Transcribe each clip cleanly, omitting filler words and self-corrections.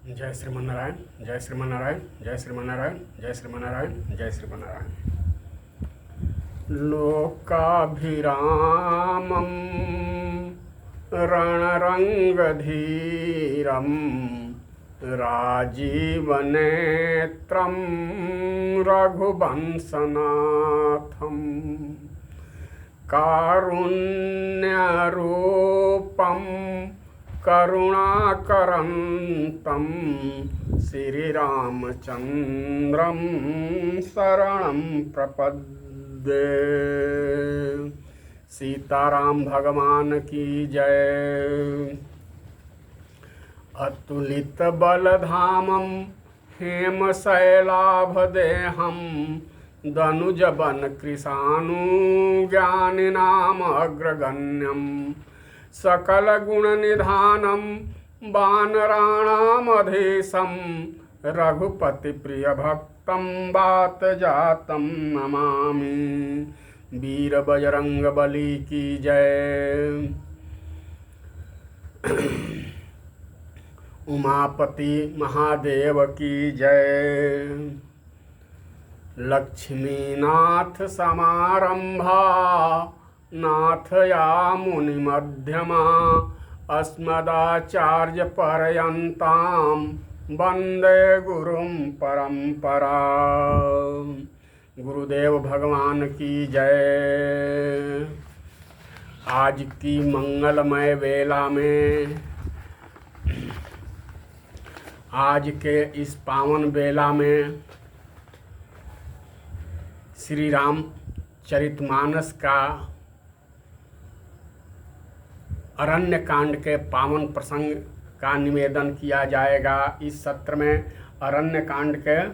जय श्रीमन्नारायण, जय श्रीमन्नारायण, जय श्रीमन्नारायण, जय श्रीमन्नारायण, जय श्रीमन्नारायण। लोकाभिरामं रणरङ्गधीरं राजीवनेत्रं रघुवंशनाथं कारुण्यरूपं करुणाकरन्तं श्रीरामचन्द्रं शरणं प्रपद्ये। सीताराम भगवान की जय। अतुलित बलधामं हेमशैलाभदेहं दनुजबन कृशानुज्ञानिनामग्रगण्यं सकलगुणनिधानं वानराणामधीशं रघुपतिप्रियभक्तं वातजातं नमामि। वीर बजरंगबली की जय। उमापति महादेव की जय। लक्ष्मीनाथ समारंभा नाथयामुनि मध्यमा अस्मदाचार्य पर्यन्तां वंदे गुरुं परंपरा। गुरुदेव भगवान की जय। आज की मंगलमय वेला में, आज के इस पावन बेला में श्री राम चरितमानस का अरण्य कांड के पावन प्रसंग का निवेदन किया जाएगा। इस सत्र में अरण्य कांड के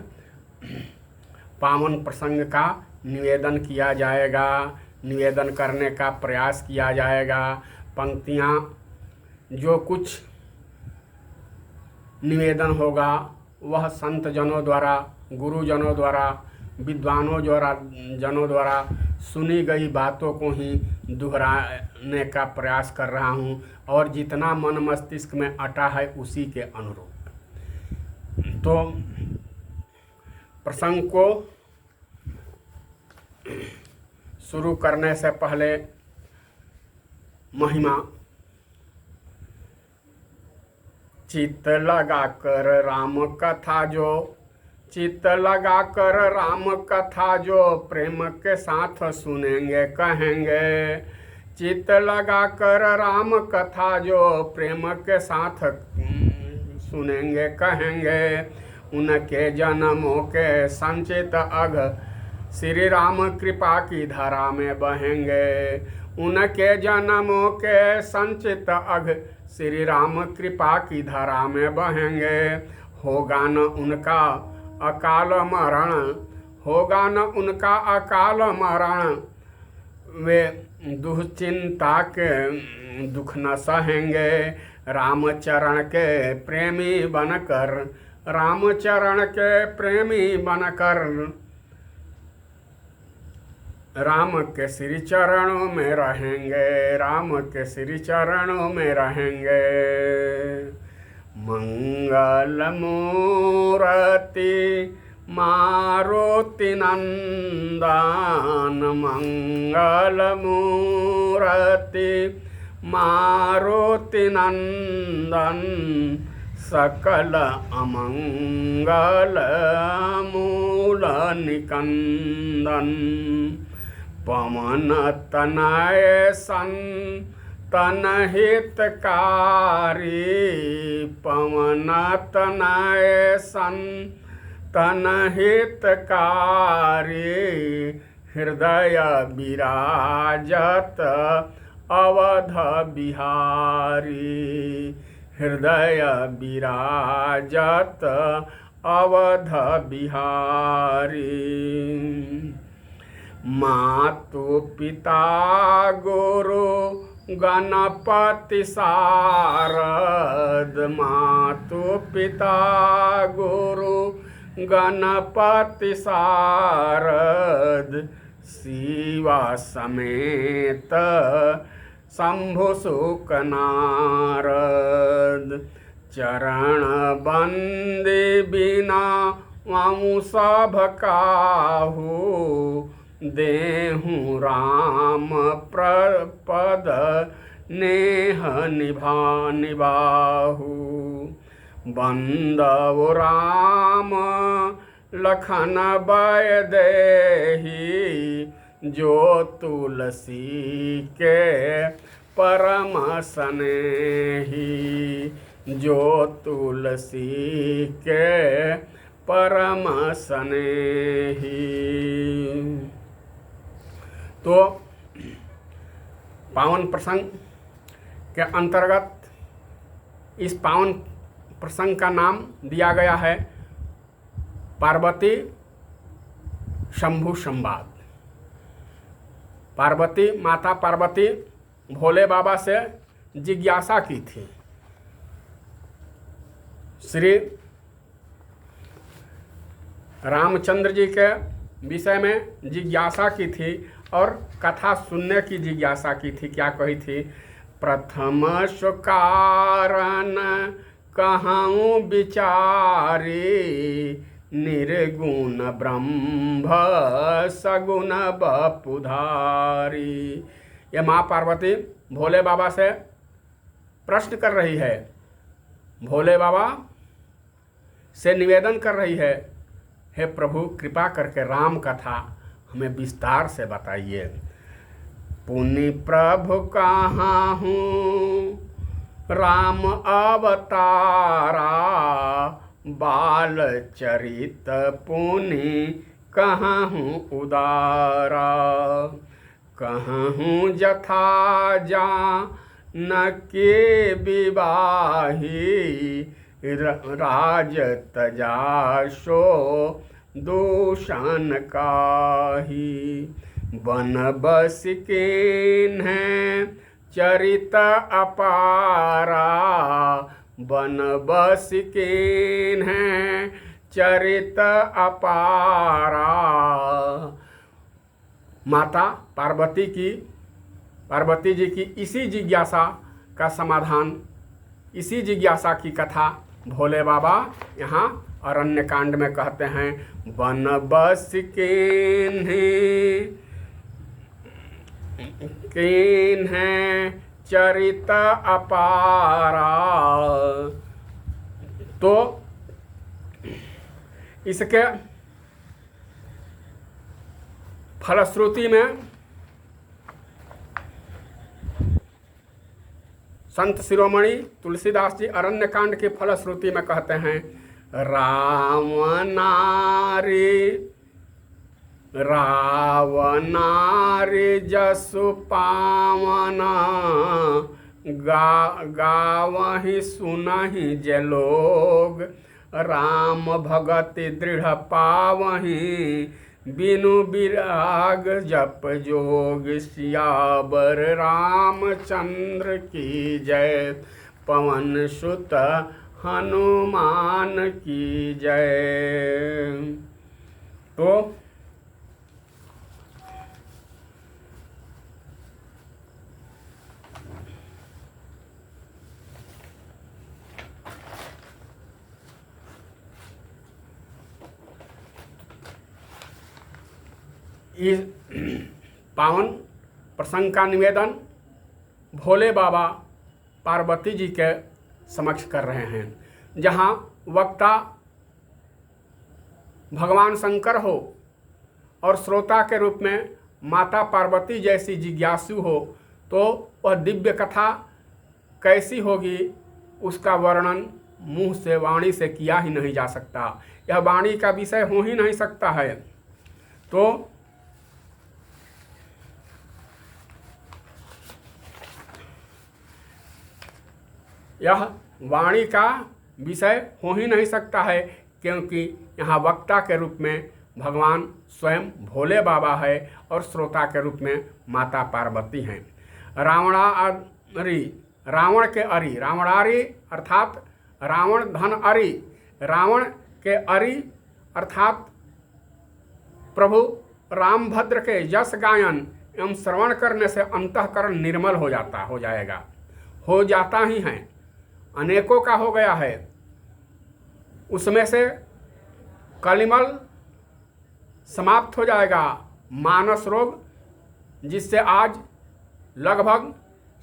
पावन प्रसंग का निवेदन किया जाएगा, निवेदन करने का प्रयास किया जाएगा। पंक्तियाँ जो कुछ निवेदन होगा वह संत जनों द्वारा, गुरुजनों द्वारा, विद्वानों जनों द्वारा सुनी गई बातों को ही दोहराने का प्रयास कर रहा हूँ और जितना मन मस्तिष्क में अटा है उसी के अनुरूप। तो प्रसंग को शुरू करने से पहले महिमा। चित्त लगाकर राम कथा जो, चित्त लगाकर राम कथा जो प्रेम के साथ सुनेंगे कहेंगे। चित्त लगाकर राम कथा जो प्रेम के साथ सुनेंगे कहेंगे। उनके जन्मों के संचित अघ श्री राम कृपा की धारा में बहेंगे। उनके जन्मों के संचित अघ श्री राम कृपा की धारा में बहेंगे। होगा न उनका अकाल मरण, होगा न उनका अकाल मरण, वे दुश्चिंता के दुख न सहेंगे। रामचरण के प्रेमी बनकर, रामचरण के प्रेमी बनकर राम के श्री चरणों में रहेंगे, राम के श्री चरणों में रहेंगे। मंगल मूर्ति मारुति नंदन, मंगल मूर्ति मारुति नंदन, सकल अमंगल मूल निकंदन। पवन तनय सन तन हितकारी, पवन तनय सन तन हितकारी। हृदय विराजत अवध बिहारी, हृदय विराजत अवध बिहारी। मातु पिता गुरु गणपति सारद, मातु पिता गुरु गणपति सारद। शिवा समेत शंभु सुख नारद, चरण बंदे बिना वाऊँ सब काहू, देहूँ राम प्रपद नेह निबाहू। बंदव राम लखन बय देही, जो तुलसी के परम स्नेही, जो तुलसी के परम स्नेही। तो पावन प्रसंग के अंतर्गत इस पावन प्रसंग का नाम दिया गया है पार्वती शंभु संवाद। पार्वती, माता पार्वती भोले बाबा से जिज्ञासा की थी, श्री रामचंद्र जी के विषय में जिज्ञासा की थी और कथा सुनने की जिज्ञासा की थी। क्या कही थी? प्रथम सुकारण कहूँ विचारी, निर्गुण ब्रह्म सगुण बपुधारी। ये माँ पार्वती भोले बाबा से प्रश्न कर रही है, भोले बाबा से निवेदन कर रही है, हे प्रभु कृपा करके राम कथा हमें विस्तार से बताइए। पुनि प्रभु कहाँ हूँ राम अवतारा, बाल चरित पुनि कहाँ हूँ उदारा। कहाँ हूँ जथा जा न के विवाही, राज तजाशो दूषण काही। बन बस केन है चरित अपारा, बन बस केन है चरित अपारा। माता पार्वती जी की इसी जिज्ञासा का समाधान, इसी जिज्ञासा की कथा भोले बाबा यहाँ अरण्य कांड में कहते हैं। वन बस केन है चरित अपारा। तो इसके फलश्रुति में संत शिरोमणि तुलसीदास जी अरण्य कांड की फलश्रुति में कहते हैं, रावनारी जसु पावना, गावहि सुनहि जे लोग, राम भगति दृढ़ पावहि, बिनु विराग जप जोग। सियावर रामचंद्र की जय, पवन सुत हनुमान की जय। तो इस पावन प्रसंग का निवेदन भोले बाबा पार्वती जी के समक्ष कर रहे हैं। जहाँ वक्ता भगवान शंकर हो और श्रोता के रूप में माता पार्वती जैसी जिज्ञासु हो, तो वह दिव्य कथा कैसी होगी उसका वर्णन मुंह से, वाणी से किया ही नहीं जा सकता। यह वाणी का विषय हो ही नहीं सकता है। तो यह वाणी का विषय हो ही नहीं सकता है, क्योंकि यहाँ वक्ता के रूप में भगवान स्वयं भोले बाबा है और श्रोता के रूप में माता पार्वती हैं। रावण के अरि, रावणारी अर्थात रावण धन अरि, रावण के अरि अर्थात प्रभु रामभद्र के यश गायन एवं श्रवण करने से अंतःकरण निर्मल हो जाता ही है। अनेकों का हो गया है। उसमें से कलिमल समाप्त हो जाएगा, मानस रोग, जिससे आज लगभग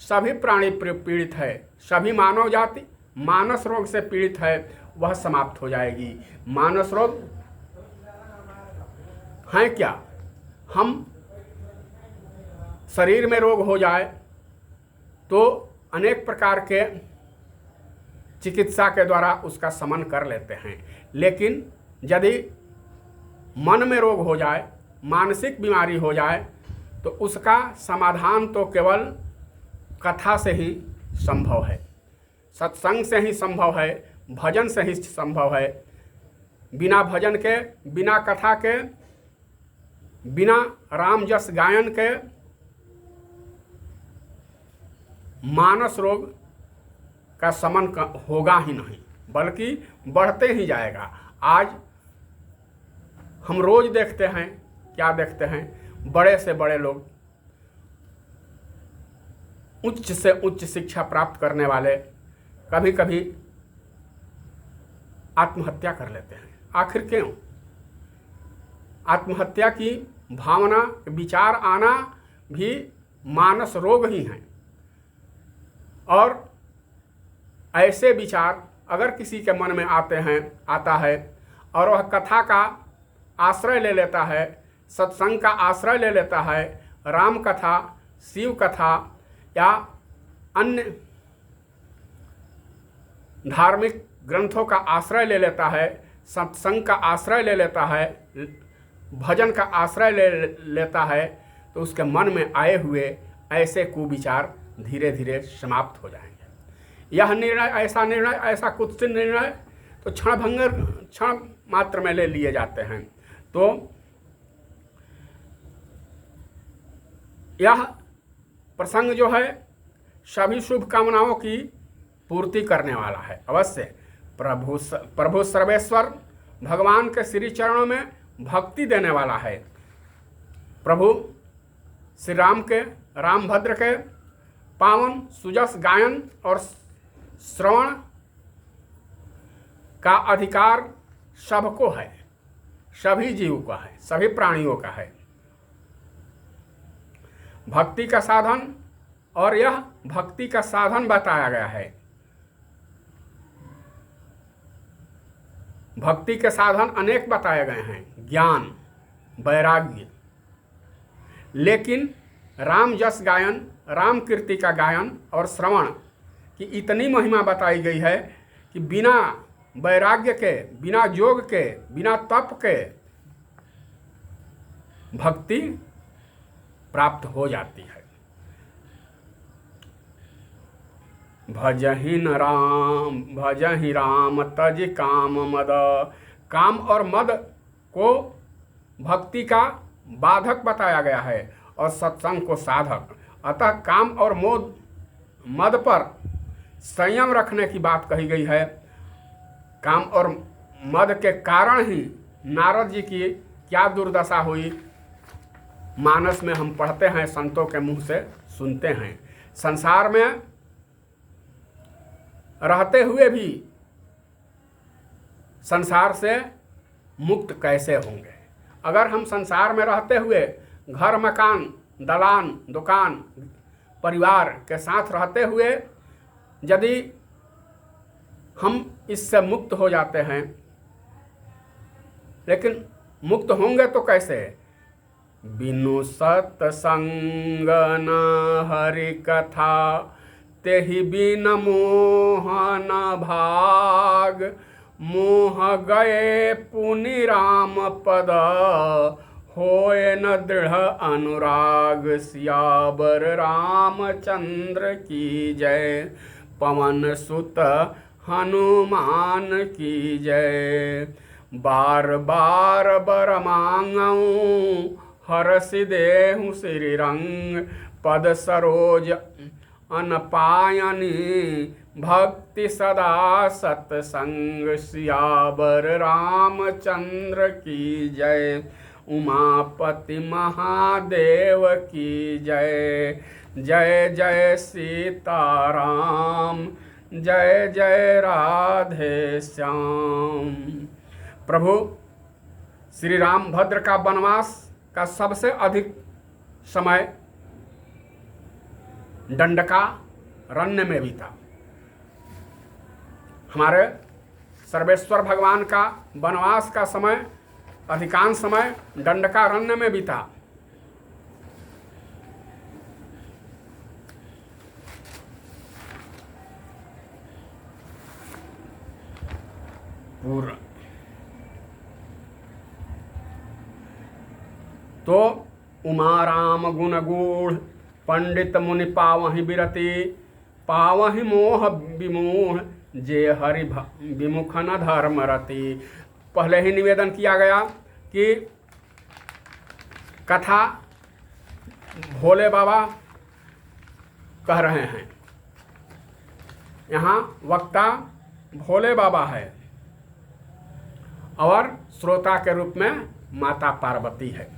सभी प्राणी पीड़ित है, सभी मानव जाति मानस रोग से पीड़ित है, वह समाप्त हो जाएगी। मानस रोग है क्या? हम शरीर में रोग हो जाए तो अनेक प्रकार के चिकित्सा के द्वारा उसका शमन कर लेते हैं, लेकिन यदि मन में रोग हो जाए, मानसिक बीमारी हो जाए, तो उसका समाधान तो केवल कथा से ही संभव है, सत्संग से ही संभव है, भजन से ही संभव है। बिना भजन के, बिना कथा के, बिना राम जस गायन के मानस रोग का शमन होगा ही नहीं, बल्कि बढ़ते ही जाएगा। आज हम रोज देखते हैं, क्या देखते हैं, बड़े से बड़े लोग, उच्च से उच्च शिक्षा प्राप्त करने वाले कभी कभी आत्महत्या कर लेते हैं। आखिर क्यों? आत्महत्या की भावना, विचार आना भी मानस रोग ही हैं। और ऐसे विचार अगर किसी के मन में आता है और वह कथा का आश्रय ले लेता है, सत्संग का आश्रय ले लेता है, राम कथा, शिव कथा या अन्य धार्मिक ग्रंथों का आश्रय ले लेता है, सत्संग का आश्रय ले लेता है, भजन का आश्रय ले लेता है, तो उसके मन में आए हुए ऐसे कुविचार धीरे धीरे समाप्त हो जाएंगे। यह निर्णय, ऐसा कुत्सित निर्णय तो क्षण मात्र में ले लिए जाते हैं। तो यह प्रसंग जो है सभी शुभकामनाओं की पूर्ति करने वाला है। अवश्य प्रभु सर्वेश्वर भगवान के श्री चरणों में भक्ति देने वाला है। प्रभु श्री राम के, रामभद्र के पावन सुजस गायन और श्रवण का अधिकार सबको है, सभी जीव का है, सभी प्राणियों का है। भक्ति का साधन, और यह भक्ति का साधन बताया गया है। भक्ति के साधन अनेक बताए गए हैं, ज्ञान, वैराग्य, लेकिन राम जस गायन, राम कीर्ति का गायन और श्रवण की इतनी महिमा बताई गई है कि बिना वैराग्य के, बिना योग के, बिना तप के भक्ति प्राप्त हो जाती है। भजहि राम तज काम मद। काम और मद को भक्ति का बाधक बताया गया है और सत्संग को साधक। अतः काम और मद पर संयम रखने की बात कही गई है। काम और मद के कारण ही नारद जी की क्या दुर्दशा हुई, मानस में हम पढ़ते हैं, संतों के मुंह से सुनते हैं। संसार में रहते हुए भी संसार से मुक्त कैसे होंगे? अगर हम संसार में रहते हुए घर, मकान, दलान, दुकान, परिवार के साथ रहते हुए यदि हम इससे मुक्त हो जाते हैं, लेकिन मुक्त होंगे तो कैसे? बिनु सत्संग न हरि कथा, तेहि बिन मोह न भाग। मोह गए पुनि राम पद, होए न दृढ़ अनुराग। सियावर रामचंद्र की जय, पवन सुत हनुमान की जय। बार बार बर मांगऊँ, हरसि देहु श्री रंग। पद सरोज अनपायनी, भक्ति सदा सत्संग। सियावर रामचंद्र की जय, उमापति महादेव की जय। जय जय सीताराम, जय जय राधे श्याम। प्रभु श्री रामभद्र का वनवास का सबसे अधिक समय दंडकारण्य में बीता। हमारे सर्वेश्वर भगवान का वनवास का समय अधिकांश समय दंडकारण्य में बीता। तो उमा राम गुण गूढ़ पंडित मुनि पावहि बिरति, पावहि मोह विमूढ़ जे हरि विमुख न धर्म रति। पहले ही निवेदन किया गया कि कथा भोले बाबा कह रहे हैं, यहाँ वक्ता भोले बाबा है और श्रोता के रूप में माता पार्वती है।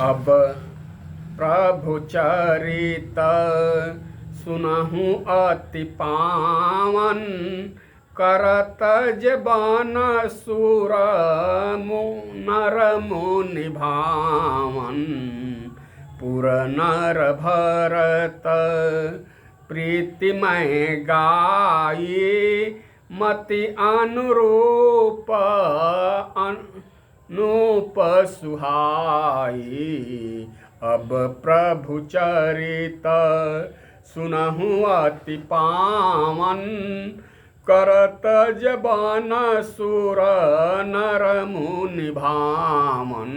अब प्रभु चरित सुनहु अति पावन, करत जबान सुर नर मुनि भावन। पुर नर भरत प्रीतिमय गाई, मति अनुरूप नूप सुहाई। अब प्रभु चरित सुनहु अति पावन, करत जबान सुर नर मुनि भावन।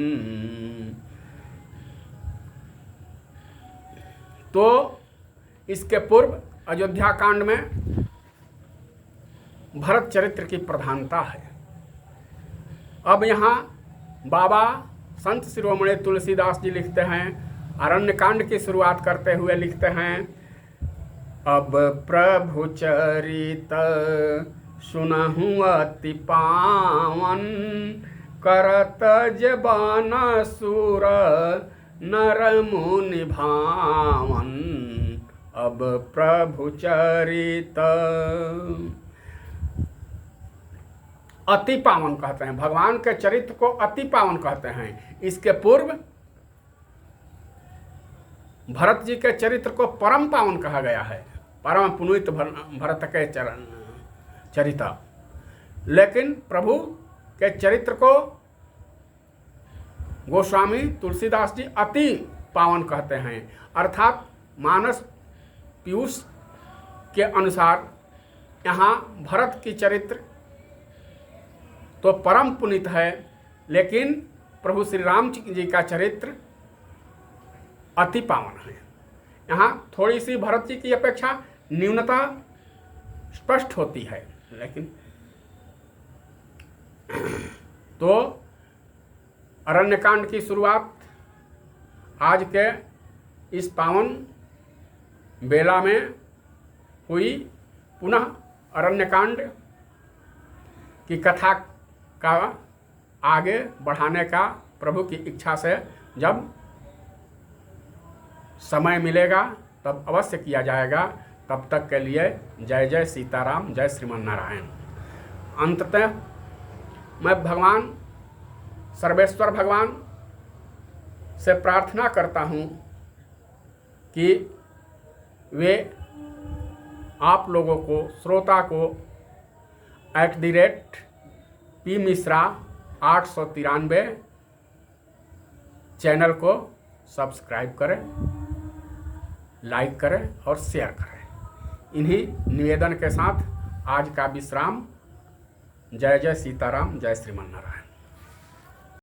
तो इसके पूर्व अयोध्या कांड में भरत चरित्र की प्रधानता है। अब यहाँ बाबा संत शिरोमणि तुलसीदास जी लिखते हैं, अरण्य कांड की शुरुआत करते हुए लिखते हैं, अब प्रभु चरित सुनहु अति पावन, करत जबान सुर नर मुनि भावन। अब प्रभु चरित अति पावन कहते हैं, भगवान के चरित्र को अति पावन कहते हैं। इसके पूर्व भरत जी के चरित्र को परम पावन कहा गया है, परम पुनीत भरत के चरित्र। लेकिन प्रभु के चरित्र को गोस्वामी तुलसीदास जी अति पावन कहते हैं, अर्थात मानस पीयूष के अनुसार यहाँ भरत की चरित्र तो परम पुनीत है, लेकिन प्रभु श्री राम जी का चरित्र अति पावन है। यहाँ थोड़ी सी भरत जी की अपेक्षा न्यूनता स्पष्ट होती है, लेकिन तो अरण्यकांड की शुरुआत आज के इस पावन बेला में हुई। पुनः अरण्यकांड की कथा का आगे बढ़ाने का प्रभु की इच्छा से जब समय मिलेगा तब अवश्य किया जाएगा। तब तक के लिए जय जय सीताराम, जय श्रीमन नारायण। अंततः मैं भगवान सर्वेश्वर भगवान से प्रार्थना करता हूँ कि वे आप लोगों को, श्रोता को @P मिश्रा 893 चैनल को सब्सक्राइब करें, लाइक करें और शेयर करें। इन्हीं निवेदन के साथ आज का विश्राम। जय जय सीताराम, जय श्रीमन नारायण।